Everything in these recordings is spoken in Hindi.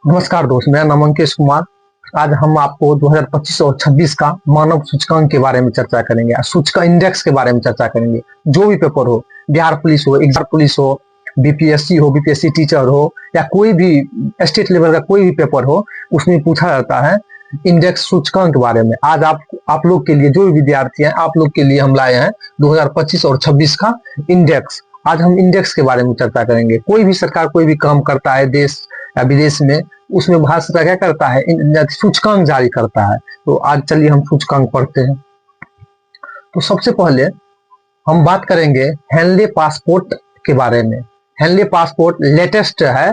नमस्कार दोस्त, मेरा नाम अंकेश कुमार। आज हम आपको 2025 और 26 का मानव सूचकांक के बारे में चर्चा करेंगे। सूचकांक इंडेक्स के बारे में चर्चा करेंगे। जो भी पेपर हो, बिहार पुलिस हो, एग्जाम पुलिस हो, बीपीएससी हो, बीपीएससी टीचर हो, या कोई भी स्टेट लेवल का कोई भी पेपर हो, उसमें पूछा जाता है इंडेक्स सूचकांक के बारे में। आज आप लोग के लिए, जो भी विद्यार्थी हैं, आप लोग के लिए हम लाए हैं 2025 और 26 का इंडेक्स। आज हम इंडेक्स के बारे में चर्चा करेंगे। कोई भी सरकार कोई भी काम करता है देश या विदेश में, उसमें भारत सरकार क्या करता है? सूचकांक जारी करता है। तो आज चलिए हम सूचकांक पढ़ते हैं। तो सबसे पहले हम बात करेंगे हेनले पासपोर्ट के बारे में। हेनले पासपोर्ट लेटेस्ट है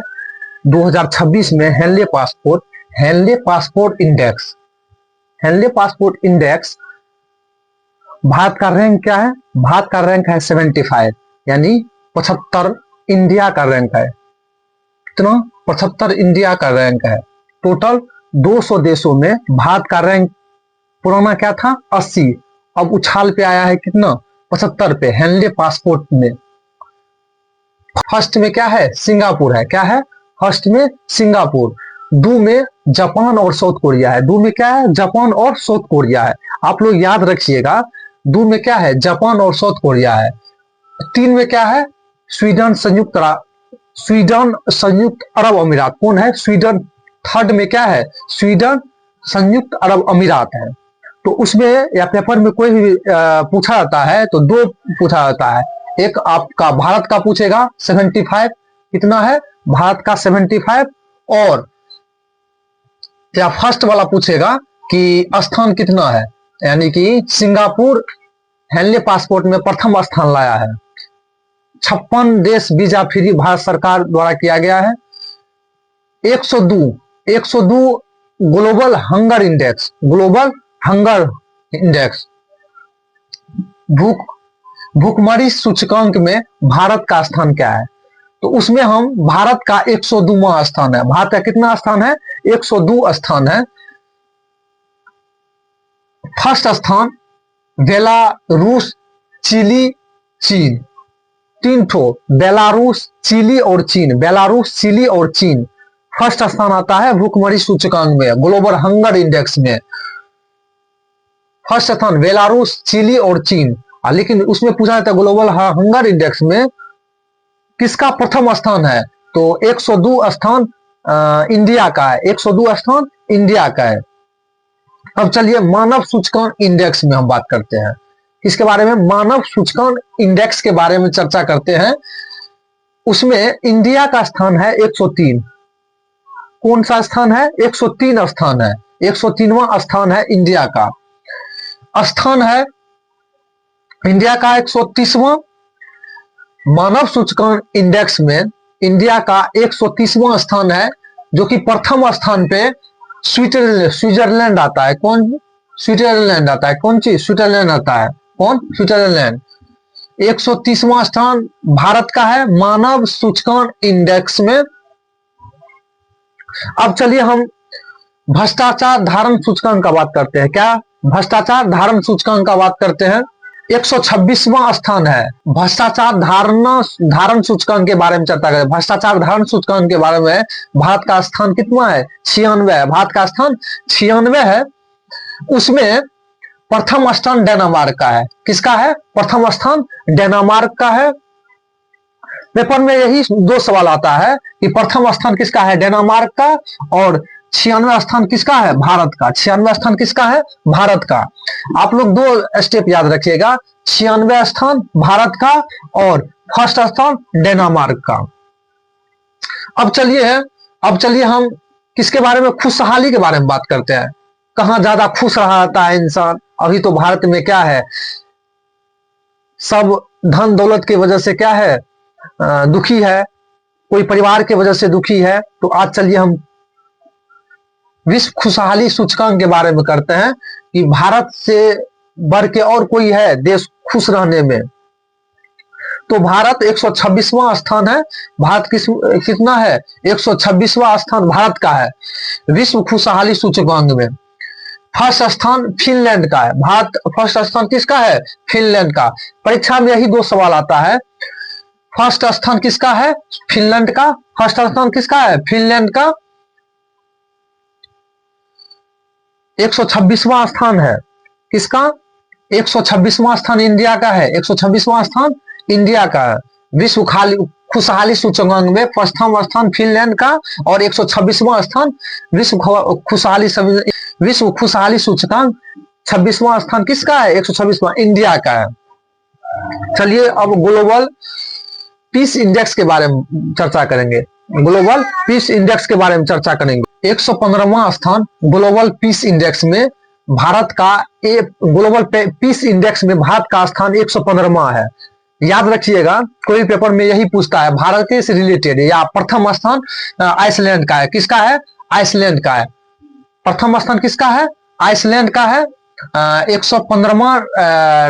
2026 में। Henley passport index, Henley passport index, Bharat का रैंक क्या है? भारत का रैंक है 75, यानी 75। इंडिया का रैंक है कितना? 75 इंडिया का रैंक है। टोटल 200 देशों में भारत का रैंक पुराना क्या था? 80, अब उछाल पे आया है कितना? 75 पे। हेनले पासपोर्ट में फर्स्ट में क्या है? सिंगापुर है। क्या है? फर्स्ट में सिंगापुर। दो में जापान और साउथ कोरिया है। दो में क्या है? जापान और साउथ कोरिया है। आप लोग याद रखिएगा, दो में क्या है? जापान और साउथ कोरिया है। तीन में क्या है? स्वीडन संयुक्त अरब अमीरात। कौन है? स्वीडन। थर्ड में क्या है? स्वीडन संयुक्त अरब अमीरात है। तो उसमें या पेपर में कोई भी पूछा जाता है तो दो पूछा जाता है। एक आपका भारत का पूछेगा 75, कितना है भारत का? 75। और या फर्स्ट वाला पूछेगा कि स्थान कितना है, यानी कि सिंगापुर हेनले पासपोर्ट में प्रथम स्थान लाया है। 56 देश वीजा फ्री भारत सरकार द्वारा किया गया है। 102 ग्लोबल हंगर इंडेक्स, भूखमरी सूचकांक में भारत का स्थान क्या है? तो उसमें हम भारत का 102वां स्थान है। भारत का कितना स्थान है? 102 स्थान है। फर्स्ट स्थान बेलारूस, चिली, चीन। तीन ठो, बेलारूस, चिली और चीन। बेलारूस, चिली और चीन फर्स्ट स्थान आता है भूखमरी सूचकांक में, ग्लोबल हंगर इंडेक्स में। फर्स्ट स्थान बेलारूस, चिली और चीन। लेकिन उसमें पूछा जाता है ग्लोबल हंगर इंडेक्स में किसका प्रथम स्थान है? तो 102 स्थान इंडिया का है। 102 स्थान इंडिया का है। अब चलिए मानव सूचकांक इंडेक्स में हम बात करते हैं। इसके बारे में मानव सूचकांक इंडेक्स के बारे में चर्चा करते हैं। उसमें इंडिया का स्थान है 103। कौन सा स्थान है? 103 स्थान है। 103वां स्थान है इंडिया का। स्थान है इंडिया का 130वां। मानव सूचकांक इंडेक्स में इंडिया का 130वां स्थान है, जो कि प्रथम स्थान पे स्विट्जरलैंड आता है। कौन? स्विट्जरलैंड आता है। कौन चीज? स्विट्जरलैंड आता है। कौन? स्विट्जरलैंड। 130वां स्थान भारत का है मानव सूचकांक इंडेक्स में। अब चलिए हम भ्रष्टाचार धारण सूचकांक का बात करते हैं। क्या? भ्रष्टाचार धारण सूचकांक का बात करते हैं। 126वां स्थान है भ्रष्टाचार धारण सूचकांक के बारे में चर्चा करें। भ्रष्टाचार धारण सूचकांक के बारे में भारत का स्थान कितना है? 96 है। भारत का स्थान 96 है। उसमें प्रथम स्थान डेनमार्क का है। किसका है? प्रथम स्थान डेनमार्क का है। पेपर में यही दो सवाल आता है कि प्रथम स्थान किसका है? डेनमार्क का। और 96 स्थान किसका है? भारत का। 96 स्थान किसका है? भारत का। आप लोग दो स्टेप याद रखिएगा, 96 स्थान भारत का और फर्स्ट स्थान डेनमार्क का। अब चलिए हम किसके बारे में? खुशहाली के बारे में बात करते हैं। कहां ज्यादा खुश रहता है इंसान? अभी तो भारत में क्या है, सब धन दौलत की वजह से क्या है, दुखी है। कोई परिवार की वजह से दुखी है। तो आज चलिए हम विश्व खुशहाली सूचकांक के बारे में करते हैं कि भारत से बढ़ के और कोई है देश खुश रहने में। तो भारत 126वां स्थान है। भारत कितना है? 126वां स्थान भारत का है विश्व खुशहाली सूचकांक में। फर्स्ट स्थान फिनलैंड का है। भारत फर्स्ट स्थान किसका है? फिनलैंड का। परीक्षा में यही दो सवाल आता है। फर्स्ट स्थान किसका है? फिनलैंड का। फर्स्ट स्थान किसका है? फिनलैंड का। 126वां स्थान है। किसका? 126वां स्थान इंडिया का है। 126वां स्थान इंडिया का है। विश्व खुशहाली सूचकांक में प्रथम स्थान फिनलैंड का और 126वां स्थान विश्व खुशहाली सूचकांक 26वां स्थान किसका है? 126वां इंडिया का है। चलिए अब ग्लोबल पीस इंडेक्स के बारे में चर्चा करेंगे। ग्लोबल पीस इंडेक्स के बारे में चर्चा करेंगे। 115वां स्थान ग्लोबल पीस इंडेक्स में भारत का ग्लोबल पीस इंडेक्स में भारत का स्थान 115वां है। याद रखिएगा, कोई पेपर में यही पूछता है भारत के से रिलेटेड। या प्रथम स्थान आइसलैंड का है। किसका है? आइसलैंड का है। प्रथम स्थान किसका है? आइसलैंड का है। 115वां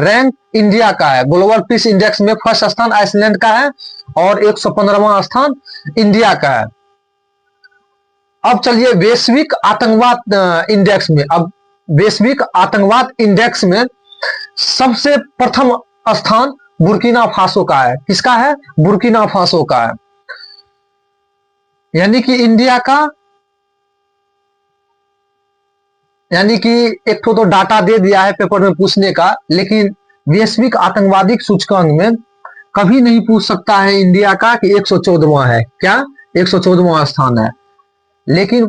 रैंक इंडिया का है। ग्लोबल पीस इंडेक्स में फर्स्ट स्थान आइसलैंड का है और 115वां स्थान इंडिया का है। अब चलिए वैश्विक आतंकवाद इंडेक्स में। अब वैश्विक आतंकवाद इंडेक्स में सबसे प्रथम स्थान बुर्किना फासो का है। किसका है? बुर्किना फासो का है। यानी कि इंडिया का, यानी कि एक तो डाटा दे दिया है पेपर में पूछने का, लेकिन वैश्विक आतंकवादी सूचकांक में कभी नहीं पूछ सकता है इंडिया का कि 114वां है। क्या? 114वां स्थान है। लेकिन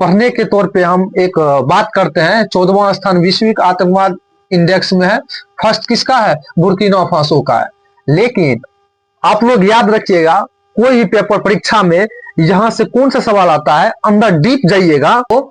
पढ़ने के तौर पे हम एक बात करते हैं, 14वां स्थान वैश्विक आतंकवाद इंडेक्स में है। फर्स्ट किसका है? बुर्किना फासो का है। लेकिन आप लोग याद रखिएगा, कोई भी पेपर परीक्षा में यहां से कौन सा सवाल आता है, अंदर डीप जाइएगा तो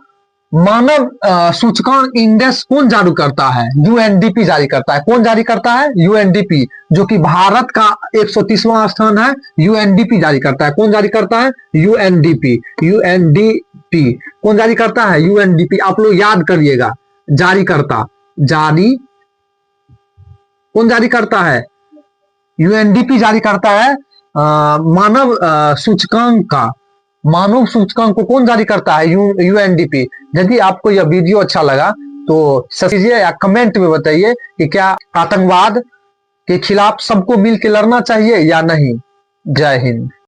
मानव सूचकांक इंडेक्स कौन जारी करता है? यूएनडीपी जारी करता है। कौन जारी करता है? यूएनडीपी, जो कि भारत का 130वां स्थान है। यूएनडीपी जारी करता है। कौन जारी करता है? यूएनडीपी। यूएनडीपी कौन जारी करता है? यूएनडीपी। आप लोग याद करिएगा, जारी करता, जारी कौन जारी करता है? यूएनडीपी जारी करता है मानव सूचकांक का। मानव सूचकांक को कौन जारी करता है? यूएनडीपी। यदि आपको यह वीडियो अच्छा लगा तो कीजिए या कमेंट में बताइए कि क्या आतंकवाद के खिलाफ सबको मिलकर लड़ना चाहिए या नहीं। जय हिंद।